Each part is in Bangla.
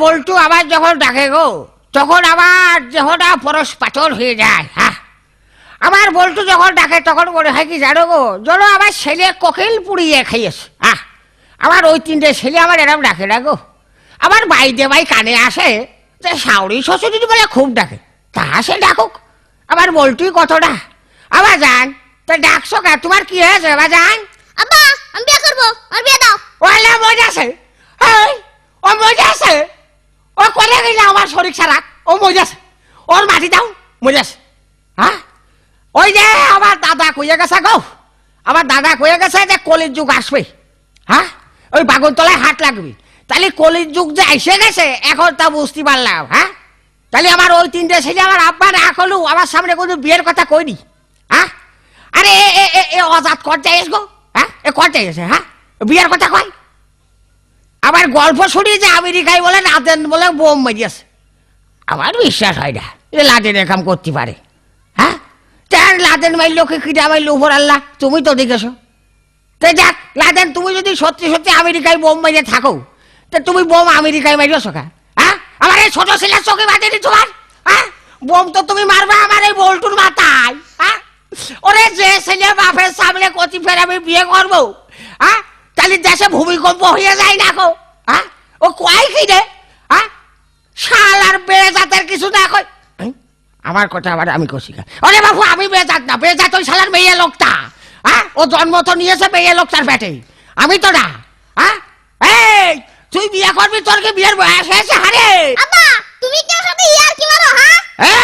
বল্টু আবার যখন ডাকে গো তখন আমার দেহটা পরশ পাথর হয়ে যায়। হ্যাঁ, আমার বল্টু যখন ডাকে তখন মনে হয় কি জানো গো, যেন আমার ছেলে কোকিল পুড়িয়ে খাইয়েছে। হ্যাঁ, আমার ওই 3টে ছেলে আমার এরম ডাকে না গো। আমার বাইদে ভাই কানে আসে যে শাওরি শ্বশুরি বলে খুব ডাকে, তা সে ডাকুক, আমার বল্টুই কতটা। আবার যান তা ডাকছো কা, তোমার কি হয়েছে আবার যান? আব্বা আমি বিয়ে করবো, আর বিয়ে দাও। ওলা মজা আছে, ও মজা আছে, ও করে গেলে আমার শরীর সারা, ও মজা আছে, ওর মাটি দাও মজা আছে। হ্যাঁ, ওই যে আমার দাদা কইয়া গেছে গো, আমার দাদা কইয়া গেছে যে কলির যুগ আসবে। হ্যাঁ, ওই বাগুনতলায় হাট লাগবে, তাহলে কলির যুগ যে এসে গেছে এখন তা বুঝতে পারলাম। হ্যাঁ, তাহলে আমার ওই 3টে ছেলে আমার আব্বা না করলু আমার সামনে কোনো বিয়ের কথা কইনি। হ্যাঁ, আরে এ অজাত করতে এস গো। হ্যাঁ, এ করতে এসে হ্যাঁ বিয়ের কথা কয়। আবার গল্প শুনি যে আমেরিকায় বলে লাদেন বলে বোম মারিয়েছে, আমার বিশ্বাস হয় না এ লাদেন একাম করতে পারে। হ্যাঁ, তার লাদেন মারলো কি কিনা মারলো উপর আল্লাহ, তুমি তো দেখেছো। তো যাক লাদেন, তুমি যদি সত্যি সত্যি আমেরিকায় বোম মারিয়ে থাকো তো তুমি বোম আমেরিকায় মারিয়েছো কা? হ্যাঁ, আমার এই ছোট ছেলের চোখে বাঁধেনি তোমার? হ্যাঁ, বোম তো তুমি মারবে আমার এই বল্টুর মাথায়। হ্যাঁ, ওরে যে ছেলে বাপের সামনে কচি ফের আমি বিয়ে করবো, হ্যাঁ তাহলে দেশে ভূমিকম্প হয়ে যায় না গো। হ্যাঁ, ও কয় কি রে? হ্যাঁ, শাল আর বেজাতের কিছু না কই। আমার কথা আবার আমি কষি খা, ওরে বাবু আমি বেজাত না, বেজাত ওই শালার মেয়ে লোকটা। হ্যাঁ, ও জন্ম তো নিয়েছে মেয়ে লোকটার পেটে, আমি তো না। হ্যাঁ, এই তুই বিয়ে করবি, তোর কি বিয়ের বয়স হয়েছে? হারে আব্বা তুমি কি আমার সাথে ইয়ার কি মারো? হ্যাঁ,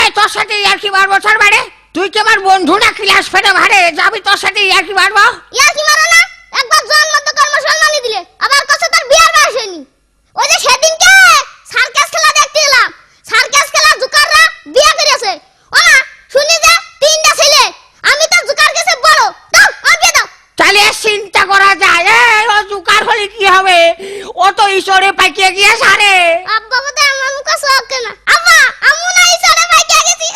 এই তোর সাথে ইয়ার কি মারবো? তোর মানে তুই কি আমার বন্ধু না ক্লাস ফেরে ভারে যাবি তোর সাথে ইয়ার কি মারবো? ইয়ার কি মারো না? একবার জন্ম তো কর্ম সম্মানী দিলে, আবার কাছে তার বিয়ার বয়স হয়নি। ওই যে সেদিনকে সার্কাস খেলা দেখতে এলাম, সার্কাস খেলা জুকাররা বিয়ে করেছে। ও না শুনি যে 3টা ছেলে, আমি তো জুকার কাছে বড়, দাও আর বিয়ে দাও। তাহলে চিন্তা করা যায়, এই ও জুকার হলে কি হবে? ও তো ঈশ্বরে পাইকে গিয়ে সারে। আব্বা বলতে আমার মুখ সব কেনা। আব্বা আমু না ইসারে পাইকে গেছি।